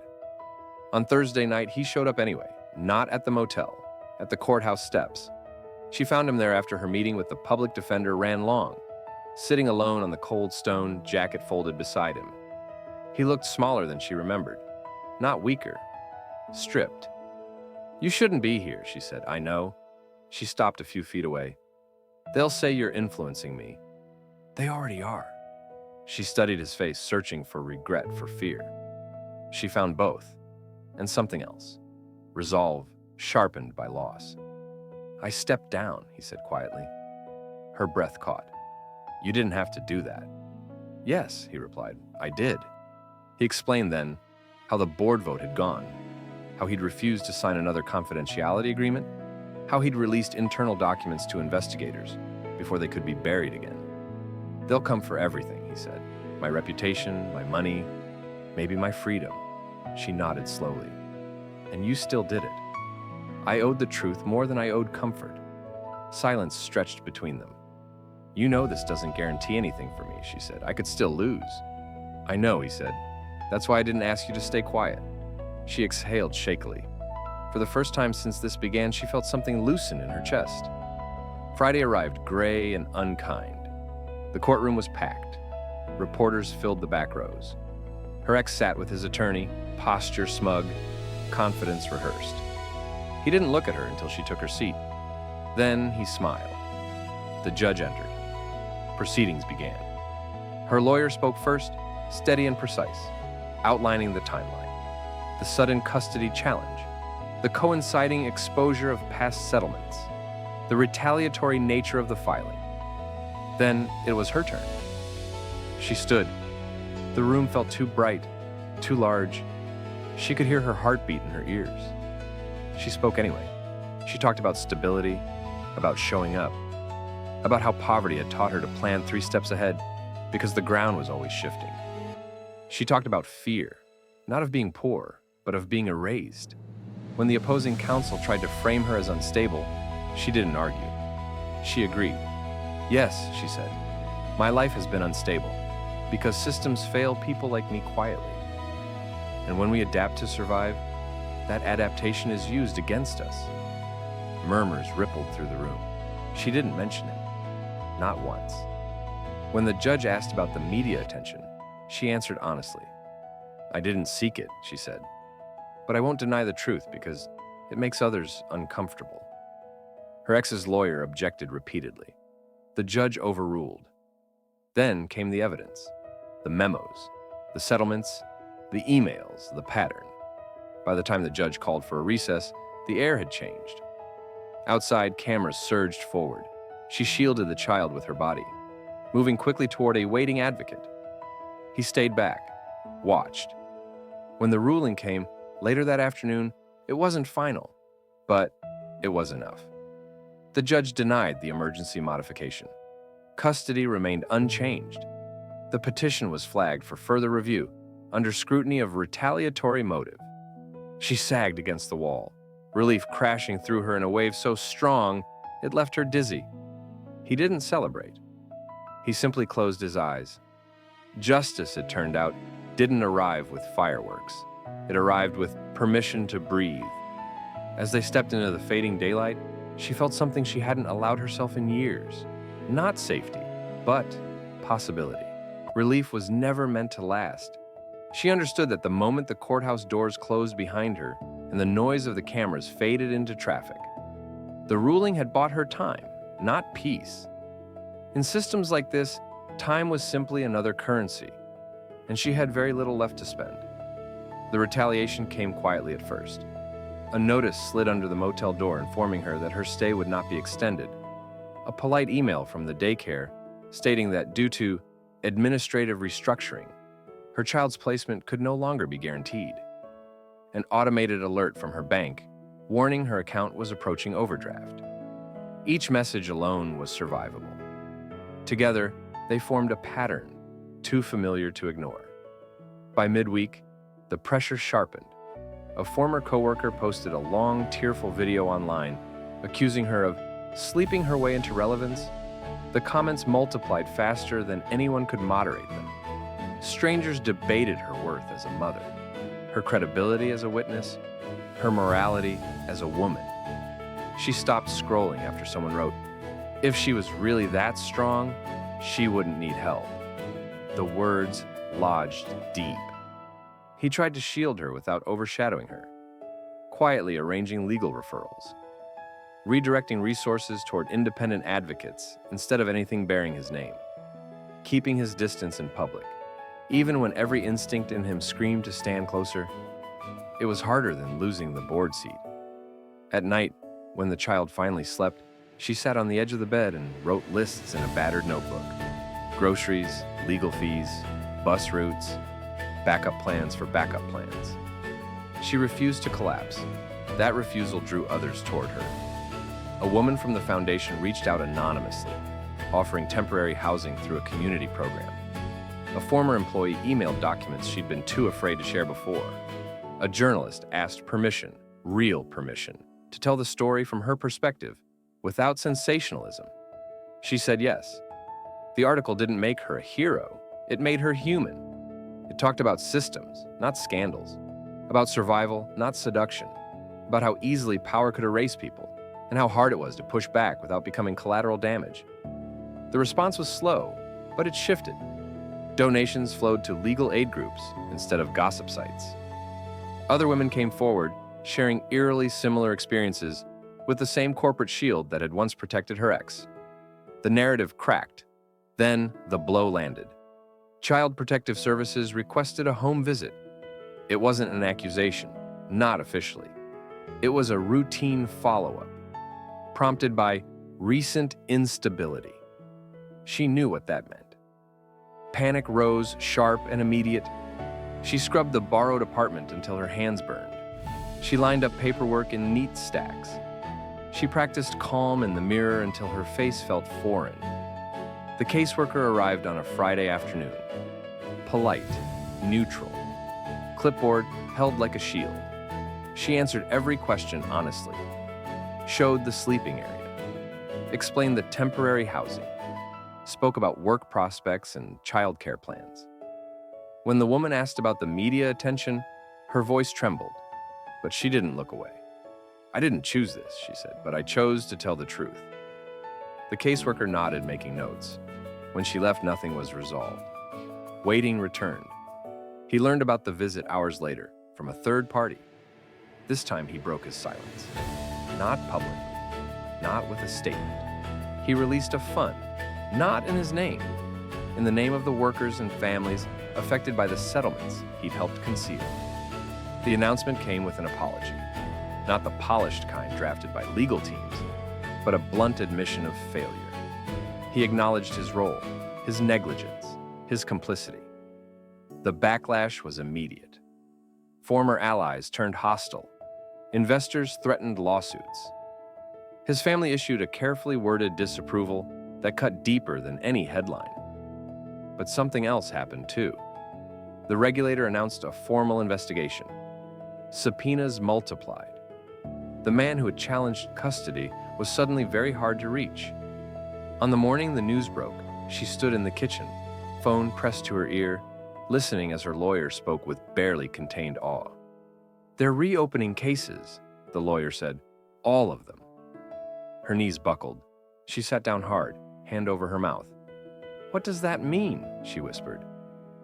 Speaker 1: On Thursday night, he showed up anyway, not at the motel, at the courthouse steps. She found him there after her meeting with the public defender ran long, sitting alone on the cold stone, jacket folded beside him. He looked smaller than she remembered, not weaker, stripped. "You shouldn't be here," she said. "I know." She stopped a few feet away. "They'll say you're influencing me." "They already are." She studied his face, searching for regret, for fear. She found both, and something else. Resolve, sharpened by loss. "I stepped down," he said quietly. Her breath caught. "You didn't have to do that." "Yes," he replied, "I did." He explained then how the board vote had gone, how he'd refused to sign another confidentiality agreement, how he'd released internal documents to investigators before they could be buried again. "They'll come for everything," he said. "My reputation, my money, maybe my freedom." She nodded slowly. "And you still did it." "I owed the truth more than I owed comfort." Silence stretched between them. "You know this doesn't guarantee anything for me," she said. "I could still lose." "I know," he said. "That's why I didn't ask you to stay quiet." She exhaled shakily. For the first time since this began, she felt something loosen in her chest. Friday arrived, gray and unkind. The courtroom was packed. Reporters filled the back rows. Her ex sat with his attorney, posture smug, confidence rehearsed. He didn't look at her until she took her seat. Then he smiled. The judge entered. Proceedings began. Her lawyer spoke first, steady and precise, outlining the timeline. The sudden custody challenge, the coinciding exposure of past settlements, the retaliatory nature of the filing. Then it was her turn. She stood. The room felt too bright, too large. She could hear her heartbeat in her ears. She spoke anyway. She talked about stability, about showing up, about how poverty had taught her to plan 3 steps ahead because the ground was always shifting. She talked about fear, not of being poor, but of being erased. When the opposing counsel tried to frame her as unstable, she didn't argue. She agreed. "Yes," she said, "my life has been unstable because systems fail people like me quietly. And when we adapt to survive, that adaptation is used against us." Murmurs rippled through the room. She didn't mention it, not once. When the judge asked about the media attention, she answered honestly. "I didn't seek it," she said, "but I won't deny the truth because it makes others uncomfortable." Her ex's lawyer objected repeatedly. The judge overruled. Then came the evidence, the memos, the settlements, the emails, the pattern. By the time the judge called for a recess, the air had changed. Outside, cameras surged forward. She shielded the child with her body, moving quickly toward a waiting advocate. He stayed back, watched. When the ruling came, later that afternoon, it wasn't final, but it was enough. The judge denied the emergency modification. Custody remained unchanged. The petition was flagged for further review under scrutiny of retaliatory motive. She sagged against the wall, relief crashing through her in a wave so strong it left her dizzy. He didn't celebrate. He simply closed his eyes. Justice, it turned out, didn't arrive with fireworks. It arrived with permission to breathe. As they stepped into the fading daylight, she felt something she hadn't allowed herself in years. Not safety, but possibility. Relief was never meant to last. She understood that the moment the courthouse doors closed behind her and the noise of the cameras faded into traffic, the ruling had bought her time, not peace. In systems like this, time was simply another currency, and she had very little left to spend. The retaliation came quietly at first. A notice slid under the motel door informing her that her stay would not be extended. A polite email from the daycare stating that due to administrative restructuring, her child's placement could no longer be guaranteed. An automated alert from her bank warning her account was approaching overdraft. Each message alone was survivable. Together, they formed a pattern too familiar to ignore. By midweek, the pressure sharpened. A former coworker posted a long, tearful video online accusing her of sleeping her way into relevance. The comments multiplied faster than anyone could moderate them. Strangers debated her worth as a mother, her credibility as a witness, her morality as a woman. She stopped scrolling after someone wrote, "If she was really that strong, she wouldn't need help." The words lodged deep. He tried to shield her without overshadowing her, quietly arranging legal referrals, redirecting resources toward independent advocates instead of anything bearing his name, keeping his distance in public, even when every instinct in him screamed to stand closer. It was harder than losing the board seat. At night, when the child finally slept, she sat on the edge of the bed and wrote lists in a battered notebook. Groceries, legal fees, bus routes, backup plans for backup plans. She refused to collapse. That refusal drew others toward her. A woman from the foundation reached out anonymously, offering temporary housing through a community program. A former employee emailed documents she'd been too afraid to share before. A journalist asked permission, real permission, to tell the story from her perspective, without sensationalism. She said yes. The article didn't make her a hero, it made her human. It talked about systems, not scandals, about survival, not seduction, about how easily power could erase people, and how hard it was to push back without becoming collateral damage. The response was slow, but it shifted. Donations flowed to legal aid groups instead of gossip sites. Other women came forward, sharing eerily similar experiences with the same corporate shield that had once protected her ex. The narrative cracked. Then the blow landed. Child Protective Services requested a home visit. It wasn't an accusation, not officially. It was a routine follow-up, prompted by recent instability. She knew what that meant. Panic rose, sharp and immediate. She scrubbed the borrowed apartment until her hands burned. She lined up paperwork in neat stacks. She practiced calm in the mirror until her face felt foreign. The caseworker arrived on a Friday afternoon. Polite, neutral, clipboard held like a shield. She answered every question honestly, showed the sleeping area, explained the temporary housing, spoke about work prospects and childcare plans. When the woman asked about the media attention, her voice trembled, but she didn't look away. "I didn't choose this," she said, "but I chose to tell the truth." The caseworker nodded, making notes. When she left, nothing was resolved. Waiting returned. He learned about the visit hours later from a third party. This time he broke his silence. Not publicly, not with a statement. He released a fund, not in his name, in the name of the workers and families affected by the settlements he'd helped conceal. The announcement came with an apology, not the polished kind drafted by legal teams, but a blunt admission of failure. He acknowledged his role, his negligence, his complicity. The backlash was immediate. Former allies turned hostile. Investors threatened lawsuits. His family issued a carefully worded disapproval that cut deeper than any headline. But something else happened too. The regulator announced a formal investigation. Subpoenas multiplied. The man who had challenged custody was suddenly very hard to reach. On the morning the news broke, she stood in the kitchen, phone pressed to her ear, listening as her lawyer spoke with barely contained awe. "They're reopening cases," the lawyer said. "All of them." Her knees buckled. She sat down hard, hand over her mouth. "What does that mean?" she whispered.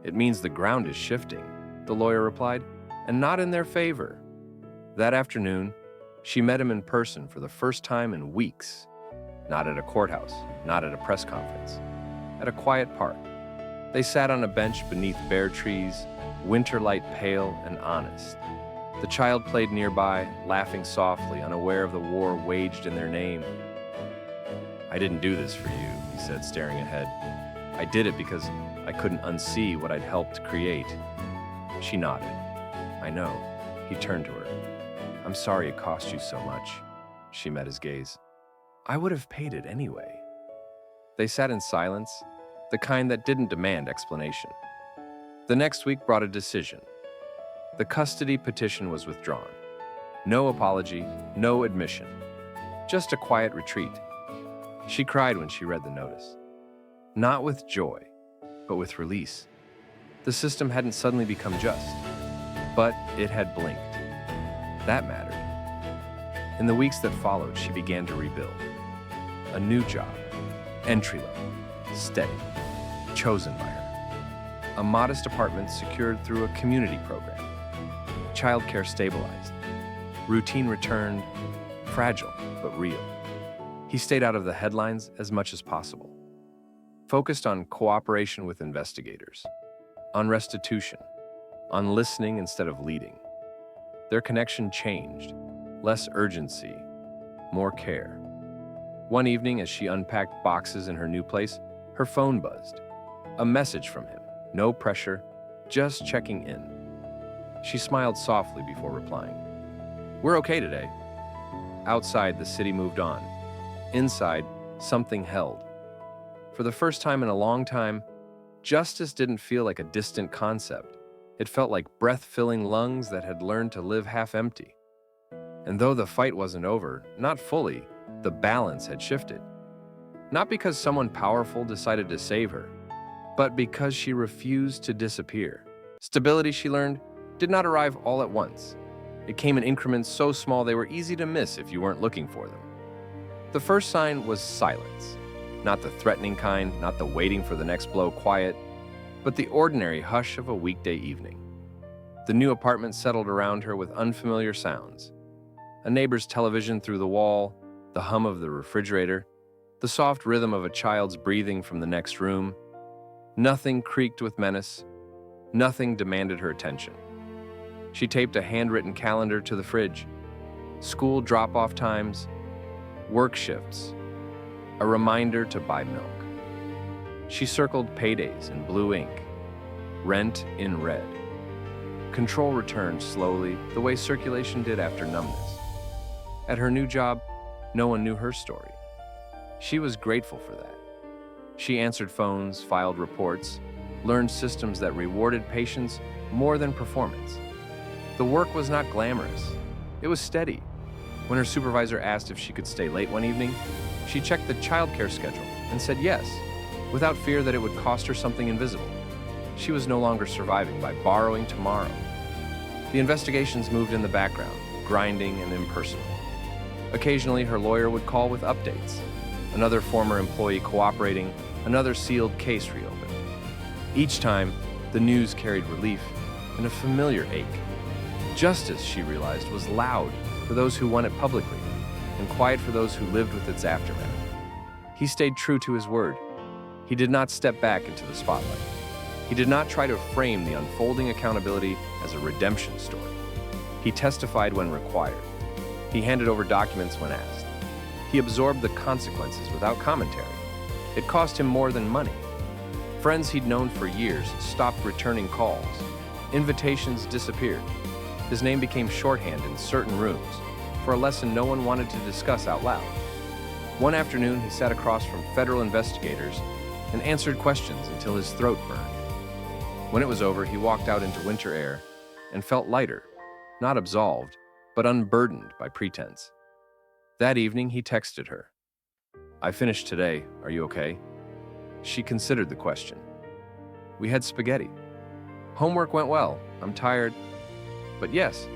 Speaker 1: "It means the ground is shifting," the lawyer replied, "and not in their favor." That afternoon, she met him in person for the first time in weeks. Not at a courthouse, not at a press conference. At a quiet park. They sat on a bench beneath bare trees, winter light pale and honest. The child played nearby, laughing softly, unaware of the war waged in their name. "I didn't do this for you," he said, staring ahead. "I did it because I couldn't unsee what I'd helped create." She nodded. "I know." He turned to her. "I'm sorry it cost you so much." She met his gaze. "I would have paid it anyway." They sat in silence, the kind that didn't demand explanation. The next week brought a decision. The custody petition was withdrawn. No apology, no admission. Just a quiet retreat. She cried when she read the notice. Not with joy, but with release. The system hadn't suddenly become just, but it had blinked. That mattered. In the weeks that followed, she began to rebuild. A new job, entry-level, steady, chosen by her. A modest apartment secured through a community program. Childcare stabilized. Routine returned, fragile but real. He stayed out of the headlines as much as possible. Focused on cooperation with investigators, on restitution, on listening instead of leading. Their connection changed. Less urgency, more care. One evening, as she unpacked boxes in her new place, her phone buzzed. A message from him. No pressure, just checking in. She smiled softly before replying. "We're okay today." Outside, the city moved on. Inside, something held. For the first time in a long time, justice didn't feel like a distant concept. It felt like breath-filling lungs that had learned to live half-empty. And though the fight wasn't over, not fully, the balance had shifted. Not because someone powerful decided to save her, but because she refused to disappear. Stability, she learned, did not arrive all at once. It came in increments so small they were easy to miss if you weren't looking for them. The first sign was silence. Not the threatening kind, not the waiting for the next blow quiet, but the ordinary hush of a weekday evening. The new apartment settled around her with unfamiliar sounds. A neighbor's television through the wall, the hum of the refrigerator, the soft rhythm of a child's breathing from the next room. Nothing creaked with menace. Nothing demanded her attention. She taped a handwritten calendar to the fridge. School drop-off times, work shifts, a reminder to buy milk. She circled paydays in blue ink, rent in red. Control returned slowly, the way circulation did after numbness. At her new job, no one knew her story. She was grateful for that. She answered phones, filed reports, learned systems that rewarded patience more than performance. The work was not glamorous. It was steady. When her supervisor asked if she could stay late one evening, she checked the childcare schedule and said yes, without fear that it would cost her something invisible. She was no longer surviving by borrowing tomorrow. The investigations moved in the background, grinding and impersonal. Occasionally, her lawyer would call with updates. Another former employee cooperating, another sealed case reopened. Each time, the news carried relief and a familiar ache. Justice, she realized, was loud for those who won it publicly and quiet for those who lived with its aftermath. He stayed true to his word. He did not step back into the spotlight. He did not try to frame the unfolding accountability as a redemption story. He testified when required. He handed over documents when asked. He absorbed the consequences without commentary. It cost him more than money. Friends he'd known for years stopped returning calls. Invitations disappeared. His name became shorthand in certain rooms for a lesson no one wanted to discuss out loud. One afternoon, he sat across from federal investigators and answered questions until his throat burned. When it was over, he walked out into winter air and felt lighter, not absolved, but unburdened by pretense. That evening, he texted her. "I finished today. Are you okay?" She considered the question. "We had spaghetti. Homework went well. I'm tired. But yes."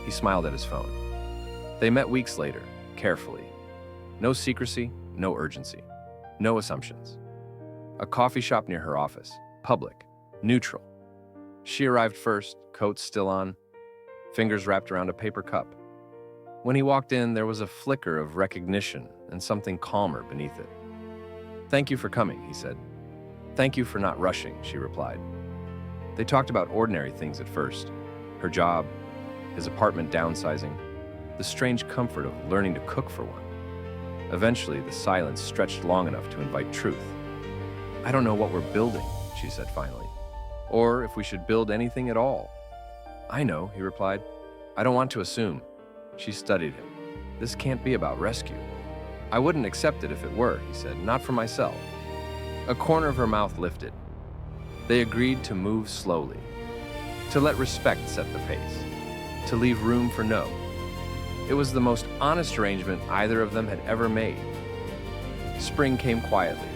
Speaker 1: He smiled at his phone. They met weeks later, carefully. No secrecy, no urgency, no assumptions. A coffee shop near her office, public, neutral. She arrived first, coat still on, fingers wrapped around a paper cup. When he walked in, there was a flicker of recognition and something calmer beneath it. "Thank you for coming," he said. Thank you for not rushing, she replied. They talked about ordinary things at first. Her job, his apartment downsizing, the strange comfort of learning to cook for one. Eventually, the silence stretched long enough to invite truth. I don't know what we're building, she said finally, or if we should build anything at all. I know, he replied. I don't want to assume. She studied him. This can't be about rescue. I wouldn't accept it if it were, he said, not for myself. A corner of her mouth lifted. They agreed to move slowly, to let respect set the pace, to leave room for no. It was the most honest arrangement either of them had ever made. Spring came quietly.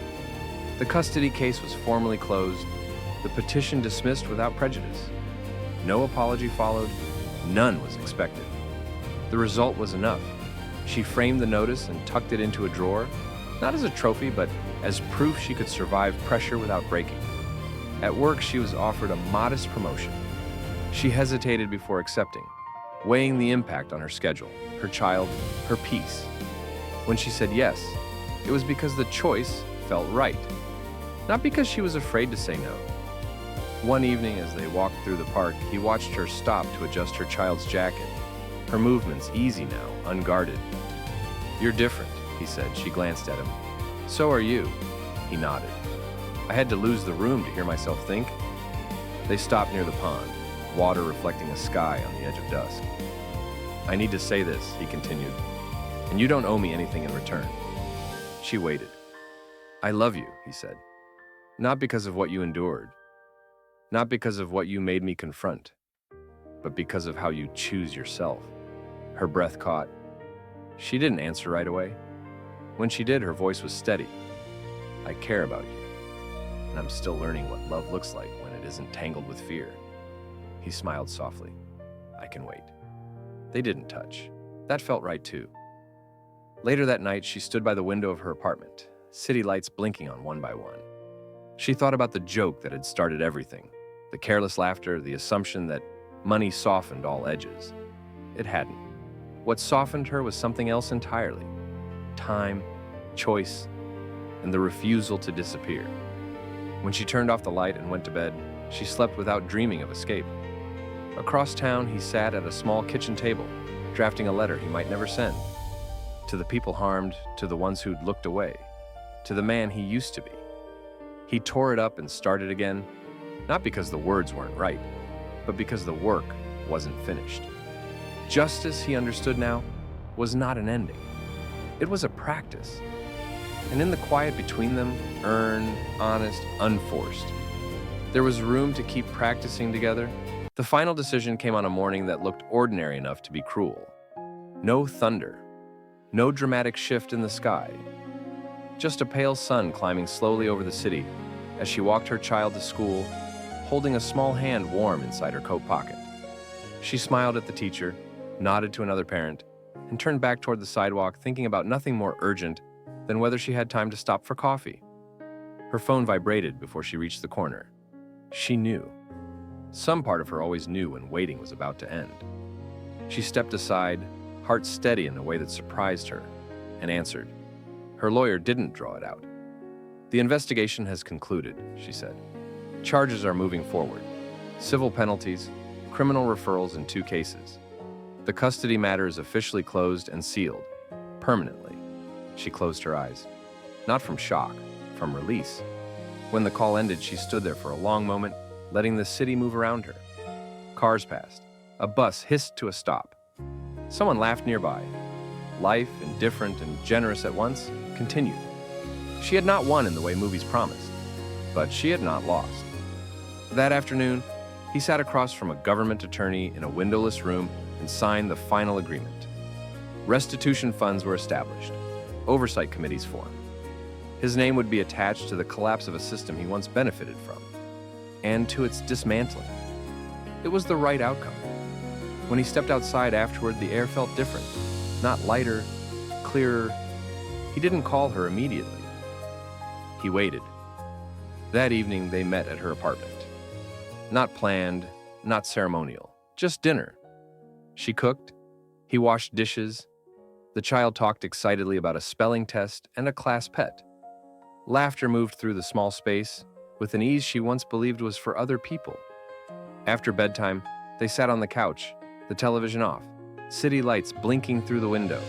Speaker 1: The custody case was formally closed, the petition dismissed without prejudice. No apology followed, none was expected. The result was enough. She framed the notice and tucked it into a drawer, not as a trophy, but as proof she could survive pressure without breaking. At work, she was offered a modest promotion. She hesitated before accepting, weighing the impact on her schedule, her child, her peace. When she said yes, it was because the choice felt right, not because she was afraid to say no. One evening, as they walked through the park, he watched her stop to adjust her child's jacket, her movements easy now, unguarded. You're different, he said. She glanced at him. So are you, he nodded. I had to lose the room to hear myself think. They stopped near the pond, water reflecting a sky on the edge of dusk. I need to say this, he continued, and you don't owe me anything in return. She waited. I love you, he said. Not because of what you endured, not because of what you made me confront, but because of how you choose yourself. Her breath caught. She didn't answer right away. When she did, her voice was steady. I care about you, and I'm still learning what love looks like when it isn't tangled with fear. He smiled softly. I can wait. They didn't touch. That felt right too. Later that night, she stood by the window of her apartment, city lights blinking on one by one. She thought about the joke that had started everything, the careless laughter, the assumption that money softened all edges. It hadn't. What softened her was something else entirely. Time, choice, and the refusal to disappear. When she turned off the light and went to bed, she slept without dreaming of escape. Across town, he sat at a small kitchen table, drafting a letter he might never send. To the people harmed, to the ones who'd looked away, to the man he used to be. He tore it up and started again, not because the words weren't right, but because the work wasn't finished. Justice, he understood now, was not an ending. It was a practice. And in the quiet between them, earned, honest, unforced, there was room to keep practicing together. The final decision came on a morning that looked ordinary enough to be cruel. No thunder, no dramatic shift in the sky, just a pale sun climbing slowly over the city as she walked her child to school, holding a small hand warm inside her coat pocket. She smiled at the teacher, nodded to another parent, and turned back toward the sidewalk, thinking about nothing more urgent than whether she had time to stop for coffee. Her phone vibrated before she reached the corner. She knew. Some part of her always knew when waiting was about to end. She stepped aside, heart steady in a way that surprised her, and answered. Her lawyer didn't draw it out. The investigation has concluded, she said. Charges are moving forward. Civil penalties, criminal referrals in 2 cases. The custody matter is officially closed and sealed, permanently. She closed her eyes. Not from shock, from release. When the call ended, she stood there for a long moment, letting the city move around her. Cars passed. A bus hissed to a stop. Someone laughed nearby. Life, indifferent and generous at once, continued. She had not won in the way movies promised, but she had not lost. That afternoon, he sat across from a government attorney in a windowless room and signed the final agreement. Restitution funds were established. Oversight committees formed. His name would be attached to the collapse of a system he once benefited from, and to its dismantling. It was the right outcome. When he stepped outside afterward, the air felt different, not lighter, clearer. He didn't call her immediately. He waited. That evening, they met at her apartment. Not planned, not ceremonial, just dinner. She cooked, he washed dishes. The child talked excitedly about a spelling test and a class pet. Laughter moved through the small space, with an ease she once believed was for other people. After bedtime, they sat on the couch, the television off, city lights blinking through the window.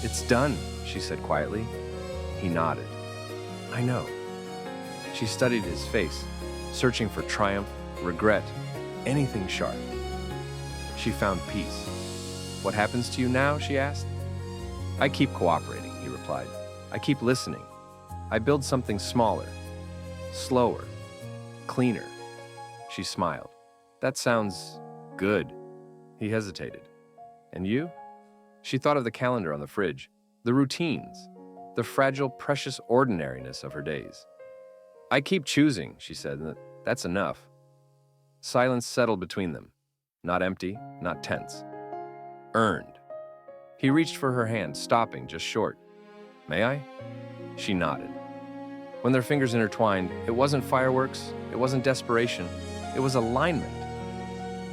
Speaker 1: "It's done," she said quietly. He nodded. "I know." She studied his face, searching for triumph, regret, anything sharp. She found peace. "What happens to you now?" she asked. "I keep cooperating," he replied. "I keep listening. I build something smaller, slower, cleaner." She smiled. "That sounds good." He hesitated. "And you?" She thought of the calendar on the fridge, the routines, the fragile, precious ordinariness of her days. "I keep choosing," she said, "and that's enough." Silence settled between them, not empty, not tense. Earned. He reached for her hand, stopping just short. "May I?" She nodded. When their fingers intertwined, it wasn't fireworks, it wasn't desperation, it was alignment.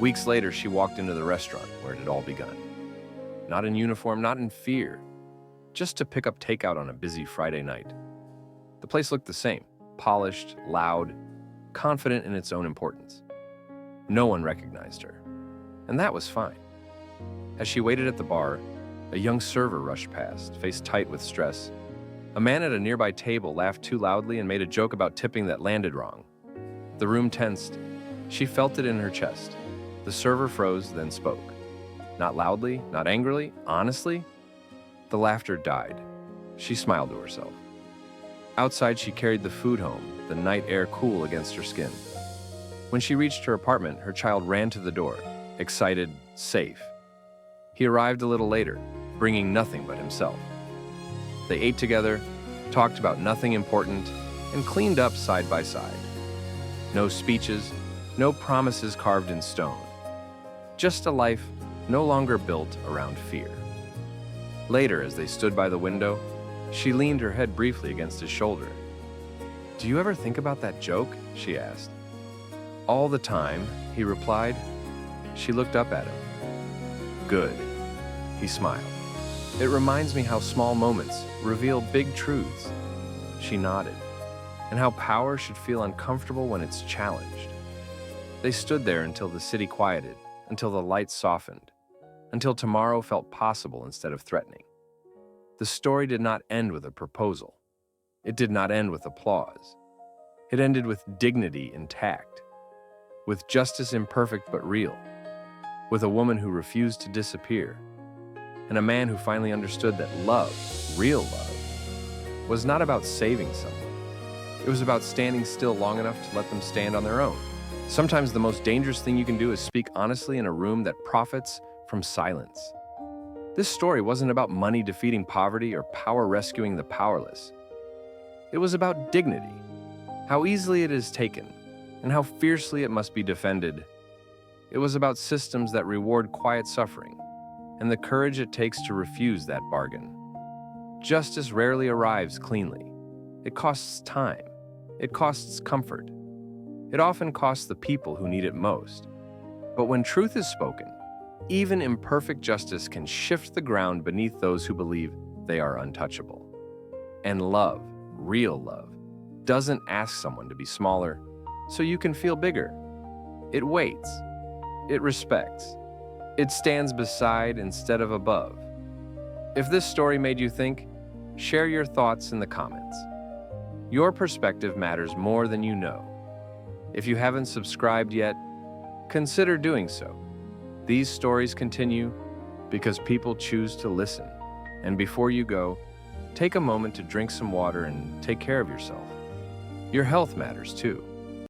Speaker 1: Weeks later, she walked into the restaurant where it had all begun. Not in uniform, not in fear, just to pick up takeout on a busy Friday night. The place looked the same, polished, loud, confident in its own importance. No one recognized her, and that was fine. As she waited at the bar, a young server rushed past, face tight with stress. A man at a nearby table laughed too loudly and made a joke about tipping that landed wrong. The room tensed. She felt it in her chest. The server froze, then spoke. Not loudly, not angrily, honestly. The laughter died. She smiled to herself. Outside, she carried the food home, the night air cool against her skin. When she reached her apartment, her child ran to the door, excited, safe. He arrived a little later, bringing nothing but himself. They ate together, talked about nothing important, and cleaned up side by side. No speeches, no promises carved in stone. Just a life no longer built around fear. Later, as they stood by the window, she leaned her head briefly against his shoulder. "Do you ever think about that joke?" she asked. "All the time," he replied. She looked up at him. "Good." He smiled. "It reminds me how small moments reveal big truths." She nodded. "And how power should feel uncomfortable when it's challenged." They stood there until the city quieted, until the lights softened, until tomorrow felt possible instead of threatening. The story did not end with a proposal. It did not end with applause. It ended with dignity intact, with justice imperfect but real, with a woman who refused to disappear, and a man who finally understood that love, real love, was not about saving someone. It was about standing still long enough to let them stand on their own. Sometimes the most dangerous thing you can do is speak honestly in a room that profits from silence. This story wasn't about money defeating poverty or power rescuing the powerless. It was about dignity, how easily it is taken, and how fiercely it must be defended. It was about systems that reward quiet suffering, and the courage it takes to refuse that bargain. Justice rarely arrives cleanly. It costs time. It costs comfort. It often costs the people who need it most. But when truth is spoken, even imperfect justice can shift the ground beneath those who believe they are untouchable. And love, real love, doesn't ask someone to be smaller so you can feel bigger. It waits. It respects. It stands beside instead of above. If this story made you think, share your thoughts in the comments. Your perspective matters more than you know. If you haven't subscribed yet, consider doing so. These stories continue because people choose to listen. And before you go, take a moment to drink some water and take care of yourself. Your health matters too.